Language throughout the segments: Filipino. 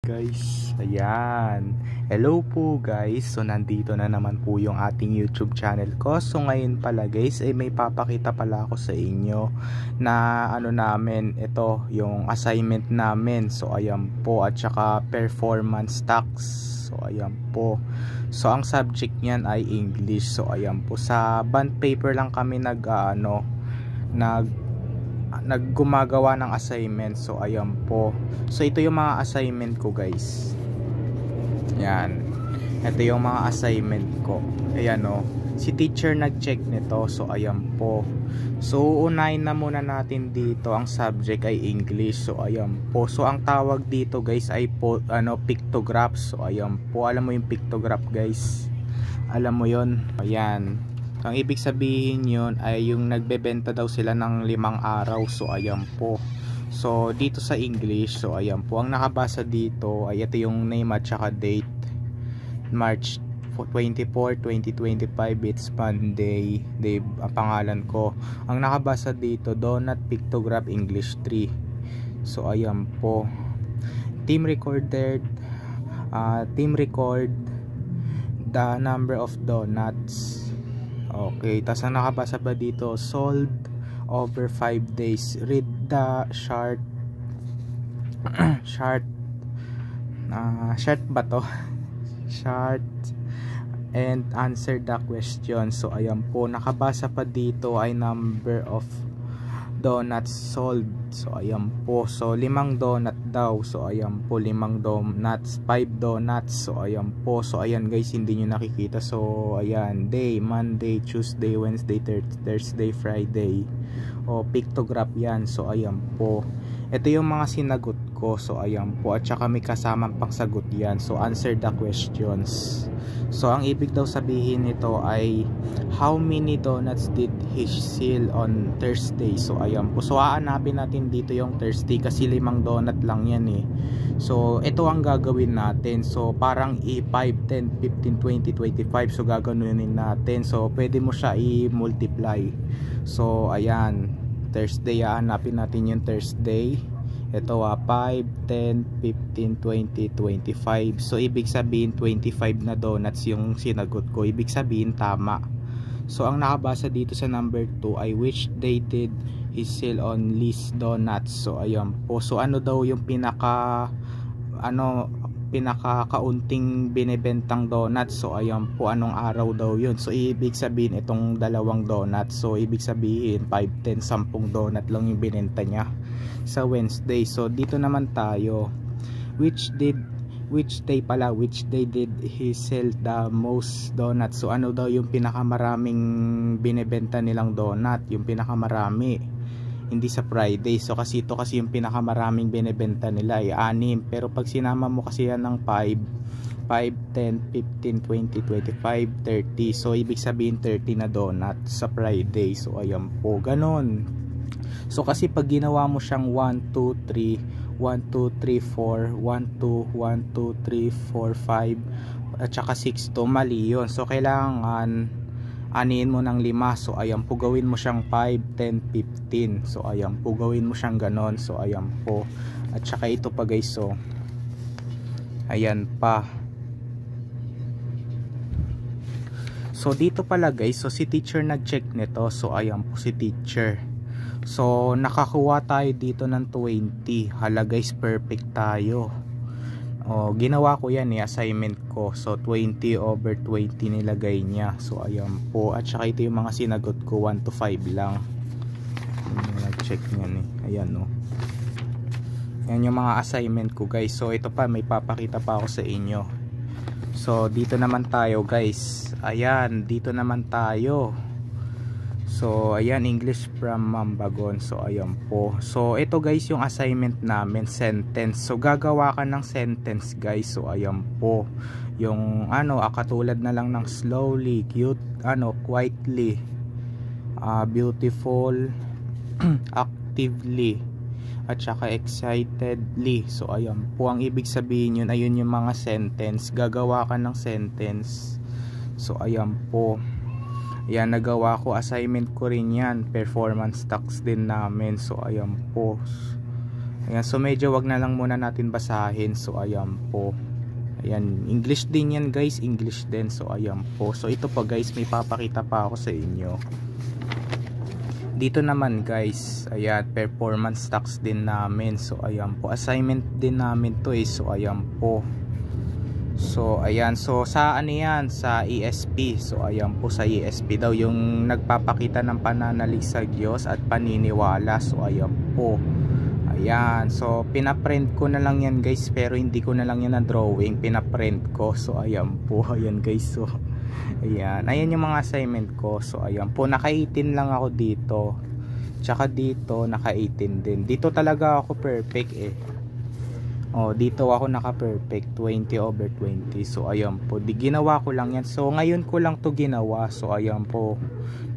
Guys, ayan. Hello po guys. So nandito na naman po yung ating YouTube channel ko. So ngayon pala guys ay may papakita pala ako sa inyo na ano namin, ito yung assignment namin. So ayan po, at saka performance tax. So ayan po. So ang subject niyan ay English. So ayan po, sa bond paper lang kami naggumagawa ng assignment. So ayan po. So ito yung mga assignment ko guys. Yan. Ito yung mga assignment ko. Ayan o. Si teacher nag-check nito. So ayan po. So unahin na muna natin dito. Ang subject ay English. So ayan po. So ang tawag dito guys ay pictographs. So ayan po. Alam mo yung pictograph guys? Alam mo yon? Ayan. Ang ibig sabihin yun ay yung nagbebenta daw sila ng 5 araw. So ayan po. So dito sa English, so ayan po, ang nakabasa dito ay ito yung name at saka date, March 24, 2025. It's Monday. Ang pangalan ko. Ang nakabasa dito, Donut Pictograph English 3. So ayan po. Team record the number of donuts. Okay, tas ang nakabasa ba dito, sold over 5 days. Read the chart ba to? Chart and answer the question. So ayan po, nakabasa pa dito ay number of donuts sold. So ayan po, so 5 donut daw. So ayan po, 5 donuts, 5 donuts. So ayan po, so ayan guys, hindi nyo nakikita. So ayan, day, Monday, Tuesday, Wednesday, Thursday, Friday. O pictograph yan. So ayan po, ito yung mga sinagot ko. So ayan po, at saka may kasamang pangsagot yan. So answer the questions. So ang ibig daw sabihin nito ay how many donuts did he sell on Thursday. So ayan po, so hahanapin natin dito yung Thursday kasi 5 donut lang yan eh. So ito ang gagawin natin. So parang 5, 10, 15, 20, 25. So gaganunin natin. So pwede mo siya i-multiply. So ayan, Thursday, hahanapin natin yung Thursday. Ito 5, 10, 15, 20, 25. So ibig sabihin 25 na donuts yung sinagot ko. Ibig sabihin tama. So ang nakabasa dito sa number 2 ay which day did he sell on least donuts. So ayan po. So ano daw yung pinakakaunting binebentang donuts. So ayan po, anong araw daw yun. So ibig sabihin itong 2 donuts. So ibig sabihin 5, 10, 10 donut lang yung binenta niya sa Wednesday. So dito naman tayo, which day did he sell the most donuts. So ano daw yung pinakamaraming binebenta nilang donut, yung pinakamarami, hindi sa Friday. So kasi ito kasi yung pinakamaraming binebenta nila ay 6. Pero pag sinama mo kasi yan ng 5, 10, 15, 20, 25, 30. So ibig sabihin 30 na donut sa Friday. So ayan po, ganon. So kasi pag ginawa mo siyang 1, 2, 3, 1, 2, 3, 4, 1, 2, 1, 2, 3, 4, 5 at saka 6 to, mali yun. So kailangan aniin mo ng 5. So ayan po, gawin mo siyang 5, 10, 15. So ayan po, gawin mo siyang ganon. So ayan po, at saka ito pa guys. So ayan pa. So dito pala guys, so si teacher nag-check nito. So ayan po si teacher. So nakakuha tayo dito ng 20. Hala guys, perfect tayo. Ginawa ko yan assignment ko. So 20 over 20 nilagay niya. So ayan po, at saka ito yung mga sinagot ko, 1 to 5 lang. Nag-check niyan ayan o. Yan yung mga assignment ko guys. So ito pa, may papakita pa ako sa inyo. So dito naman tayo guys. Ayan, dito naman tayo. So ayan, English from Mambagon. So ayan po. So ito guys yung assignment namin, sentence. So gagawa ka ng sentence guys. So ayan po, yung katulad na lang ng slowly, cute, quietly, beautiful, actively, at saka excitedly. So ayan po, ang ibig sabihin yun, ayun yung mga sentence. Gagawa ka ng sentence. So ayan po, yan, nagawa ko, assignment ko rin yan, performance tax din namin. So ayan po, Ayan, so medyo wag na lang muna natin basahin. So ayan po. Ayan, English din yan guys, English din. So ayan po. So ito po guys, may papakita pa ako sa inyo. Dito naman guys, ayan, performance tax din namin. So ayan po, assignment din namin to eh. So ayan po. So ayan, so sa ano yan, sa ESP. So ayan po, sa ESP daw yung nagpapakita ng pananalig sa Diyos at paniniwala. So ayan po. Ayan, so pinaprint ko na lang yan guys, pero hindi ko na lang yan na drawing, pinaprint ko. So ayan po, ayan guys. So ayan yung mga assignment ko. So ayan po, naka 18 lang ako dito, tsaka dito naka 18 din. Dito talaga ako perfect eh. Oh, dito ako naka perfect 20/20. So ayan po, di ginawa ko lang yan. So ngayon ko lang to ginawa. So ayan po,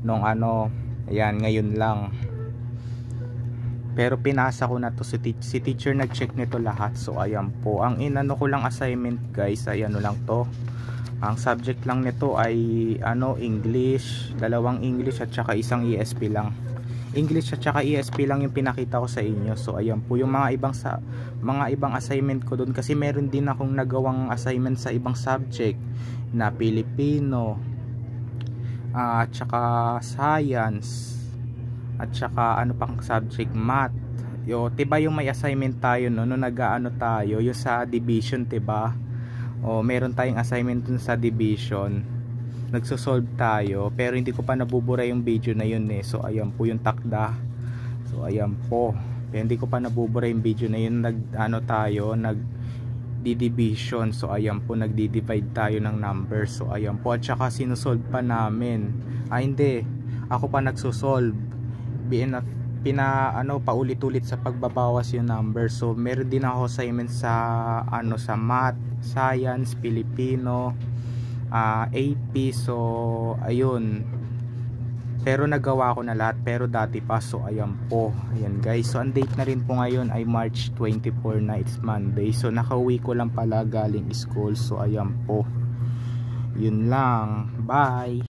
nung ano, ayan ngayon lang. Pero pinasa ko na to, si teacher nag-check nito lahat. So ayan po, ang inano ko lang assignment guys ay ano lang to. Ang subject lang nito ay ano, English, dalawang English at saka isang ESP lang. English at saka ESP lang yung pinakita ko sa inyo. So ayan po, yung mga ibang assignment ko doon, kasi meron din akong nagawang assignment sa ibang subject na Pilipino at saka science at saka ano pang subject, math. Yo, 'di ba yung may assignment tayo no, nag-aano tayo yung sa division, 'di ba? O meron tayong assignment dun sa division. Nagso-solve tayo, pero hindi ko pa nabubura yung video na yun eh. So ayan po yung takda. So ayan po. Pero hindi ko pa nabubura yung video na yun, nag-ano tayo, nag-division. So ayan po, nagdi-divide tayo ng number. So ayan po, at saka sinusolve pa namin. Hindi, ako pa nagso-solve. Paulit-ulit sa pagbabawas yung number. So meron din ako assignment sa ano, sa math, science, Filipino, AP. So ayun, pero nagawa ko na lahat, pero dati pa. So ayan po, ayan guys. So ang date na rin po ngayon ay March 24 na, it's Monday. So nakauwi ko lang pala galing school. So ayan po, yun lang, bye.